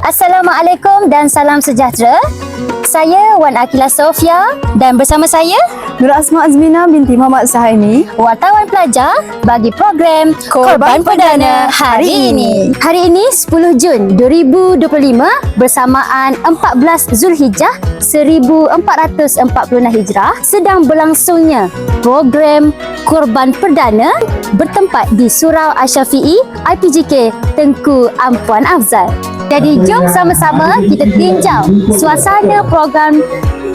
Assalamualaikum dan salam sejahtera. Saya Wan Akila Sofia dan bersama saya Nur Asma Azmina binti Muhammad Sahaimi, wartawan pelajar bagi program Korban Perdana hari ini. Hari ini 10 Jun 2025 bersamaan 14 Zulhijjah 1446 Hijrah sedang berlangsungnya program Korban Perdana bertempat di Surau Asy-Syafi'i IPGK Tengku Ampuan Afzal. Jadi jom sama-sama kita tinjau suasana program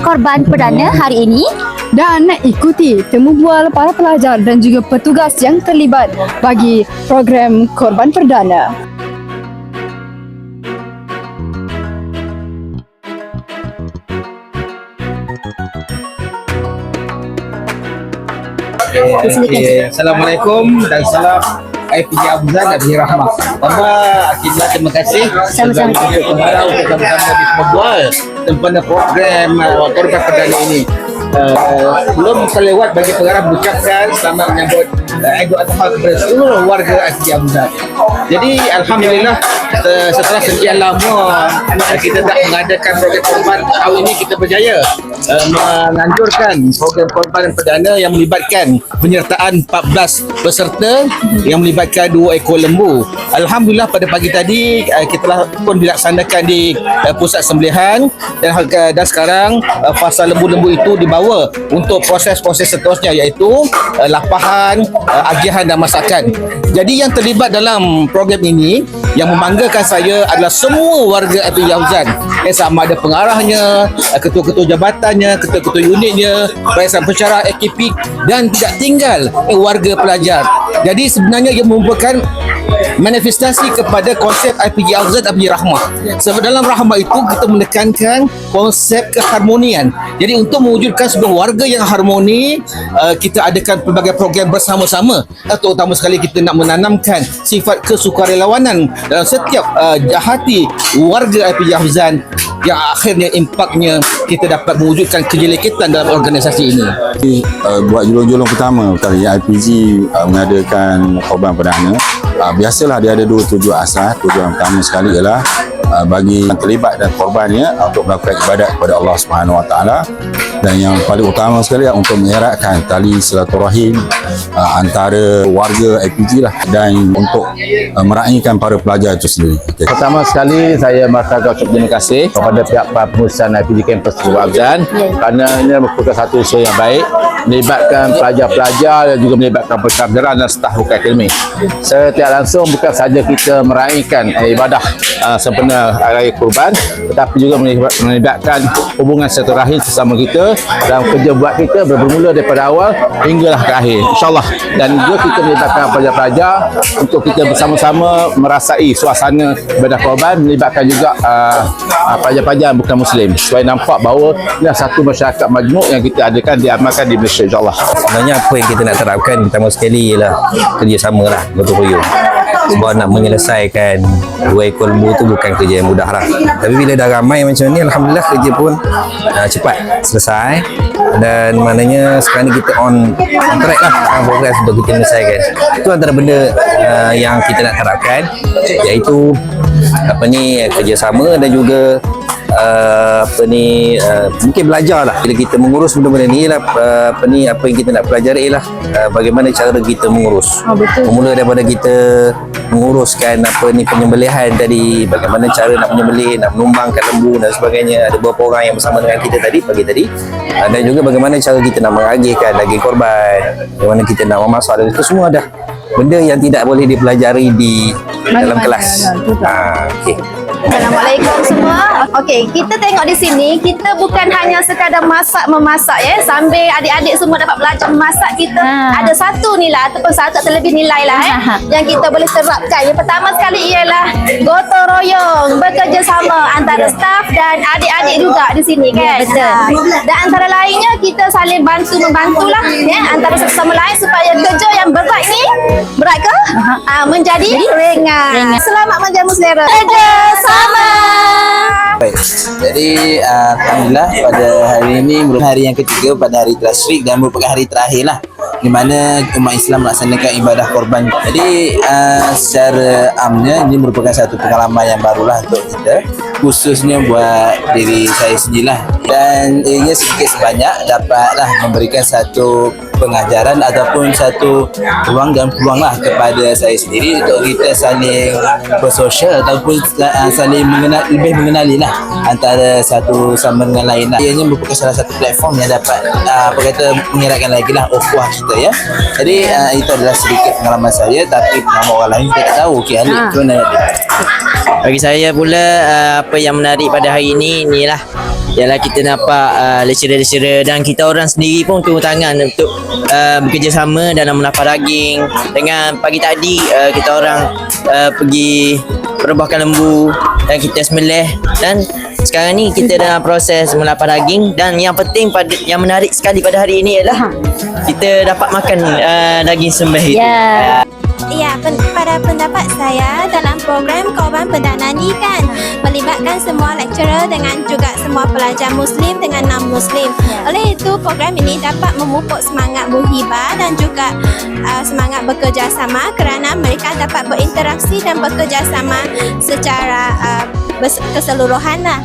Korban Perdana hari ini dan ikuti temu bual para pelajar dan juga petugas yang terlibat bagi program Korban Perdana. Assalamualaikum dan salam IPG Afzal dan Rahmah. Pertama, Akidah terima kasih Sama-sama. untuk pengarah untuk sama-sama di Semobual sempena program Korban Perdana ini. Belum terlewat bagi pengarah mengucapkan selamat menyambut Idul Adha kepada seluruh warga IPG Afzal. Jadi Alhamdulillah setelah sekian lama kita tak mengadakan program korban, tahun ini kita berjaya menganjurkan program korban perdana yang melibatkan penyertaan 14 peserta yang melibatkan 2 ekor lembu. Alhamdulillah pada pagi tadi kita telah pun dilaksanakan di pusat sembelihan dan sekarang fasa lembu-lembu itu dibawa untuk proses-proses seterusnya iaitu lapahan, agihan dan masakan. Jadi yang terlibat dalam program ini yang membanggakan saya adalah semua warga IPG Afzal. Sama ada pengarahnya, ketua-ketua jabatannya, ketua-ketua unitnya, barisan pensyarah, AKP dan tidak tinggal warga pelajar. Jadi sebenarnya ia merupakan manifestasi kepada konsep IPG Afzal dan IPG Rahmah. Sebab dalam Rahmah itu kita menekankan konsep keharmonian. Jadi untuk mewujudkan sebuah warga yang harmoni, kita adakan pelbagai program bersama-sama. Terutama sekali kita nak menanamkan sifat kesukarelawanan dalam setiap hati warga IPG Afzal yang akhirnya impaknya kita dapat mewujudkan kejelekitan dalam organisasi ini. Buat julung-julung pertama kali IPG mengadakan korban perdana. Biasalah dia ada 2 tujuan asas. Tujuan pertama sekali ialah bagi yang terlibat dan korbannya untuk melakukan ibadat kepada Allah Subhanahu Wa Taala, dan yang paling utama sekali untuk mengeratkan tali silaturahim antara warga IPG lah, dan untuk meraihkan para pelajar itu sendiri. Pertama sekali saya merasa ucap terima kasih kepada pihak pengurusan IPG Kampus Tengku Afzal kerana ini merupakan satu usaha yang baik melibatkan pelajar-pelajar dan juga melibatkan pensyarah dan staf akademik. Secara langsung bukan saja kita meraihkan ibadah sempena Raya Kurban, tetapi juga melibatkan hubungan silaturahim sesama kita dalam kerja buat kita bermula daripada awal hinggalah ke akhir, insyaAllah. Dan juga kita melibatkan pelajar-pelajar untuk kita bersama-sama merasai suasana ibadah korban, melibatkan juga pelajar-pelajar bukan Muslim, supaya nampak bahawa ini satu masyarakat majmuk yang kita adakan diamalkan di Malaysia, insyaAllah. Sebenarnya apa yang kita nak terapkan pertama sekali ialah kerjasama lah, gotong royong. Sebab nak menyelesaikan 2 ekor lembu tu bukan kerja yang mudah lah. Tapi bila dah ramai macam ni, Alhamdulillah kerja pun cepat selesai. Dan maknanya sekarang ni kita on track lah, progress untuk kita menyelesaikan. Itu antara benda yang kita nak terapkan, iaitu kerjasama dan juga mungkin belajar lah. Bila kita mengurus benda-benda ni lah, apa yang kita nak pelajari lah bagaimana cara kita mengurus. Bermula daripada kita menguruskan penyembelihan tadi, bagaimana cara nak menyembelih, nak menumbangkan lembu dan sebagainya. Ada beberapa orang yang bersama dengan kita pagi tadi, dan juga bagaimana cara kita nak mengagihkan daging korban, bagaimana kita nak memasak, dan itu semua dah benda yang tidak boleh dipelajari di dalam kelas. Okey. Assalamualaikum semua. Okey, kita tengok di sini, kita bukan hanya sekadar memasak ya, sambil adik-adik semua dapat belajar memasak, kita ada satu nilai ataupun satu atau lebih nilai lah yang kita boleh terapkan. Yang pertama sekali ialah gotong royong, bekerjasama antara staf dan adik-adik juga di sini kan. Dan antara lainnya kita saling bantu-membantulah ya, antara satu sama lain supaya kerja yang berat ni, berat ke? Menjadi ringan. Selamat menjamu selera. Kerjasama. Baik. Jadi Alhamdulillah pada hari ini merupakan hari yang ketiga pada hari Tasyrik dan merupakan hari terakhir lah di mana umat Islam melaksanakan ibadah korban. Jadi secara amnya ini merupakan satu pengalaman yang barulah untuk kita, khususnya buat diri saya sendirilah, dan ianya sedikit sebanyak dapatlah memberikan satu pengajaran ataupun satu ruang dan peluang lah kepada saya sendiri untuk kita saling bersosial ataupun saling lebih mengenali lah antara satu sama dengan lain lah. Ianya merupakan salah satu platform yang dapat mengeratkan lagi lah ukhuwah kita ya. Jadi itu adalah sedikit pengalaman saya, tapi pengalaman orang lain kita tak tahu. Okey, Alik, macam mana? Bagi saya pula apa yang menarik pada hari ini inilah ialah kita nampak lecturer-lecturer dan kita orang sendiri pun turun tangan untuk bekerjasama dalam melapar daging. Dengan pagi tadi kita orang pergi perebahkan lembu dan kita sembelih, dan sekarang ni kita dalam proses melapar daging, dan yang penting yang menarik sekali pada hari ini ialah kita dapat makan daging sembelih itu. Ya, pada pendapat saya dalam program Korban Perdana ni kan melibatkan semua lecturer dengan juga semua pelajar Muslim dengan non-Muslim. Oleh itu program ini dapat memupuk semangat muhibah dan juga semangat bekerjasama kerana mereka dapat berinteraksi dan bekerjasama secara keseluruhan lah.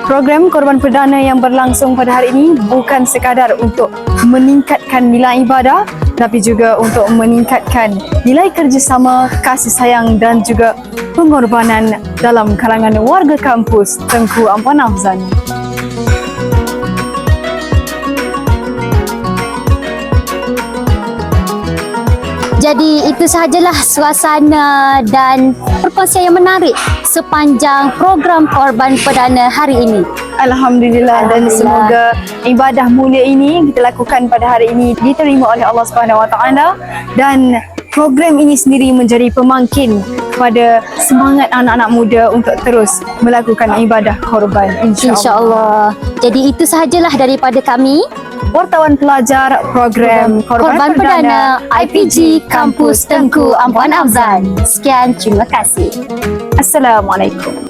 Program Korban Perdana yang berlangsung pada hari ini bukan sekadar untuk meningkatkan nilai ibadah, tapi juga untuk meningkatkan nilai kerjasama, kasih sayang dan juga pengorbanan dalam kalangan warga kampus Tengku Ampuan Afzan. Jadi itu sahajalah suasana dan perkongsian yang menarik sepanjang program Korban Perdana hari ini. Alhamdulillah, dan semoga ibadah mulia ini kita lakukan pada hari ini diterima oleh Allah Subhanahu Wa Taala, dan program ini sendiri menjadi pemangkin kepada semangat anak-anak muda untuk terus melakukan ibadah korban, insya-Allah. Jadi itu sahajalah daripada kami, wartawan pelajar program Korban Perdana IPG Kampus Tengku Ampuan Afzan. Sekian, terima kasih. Assalamualaikum.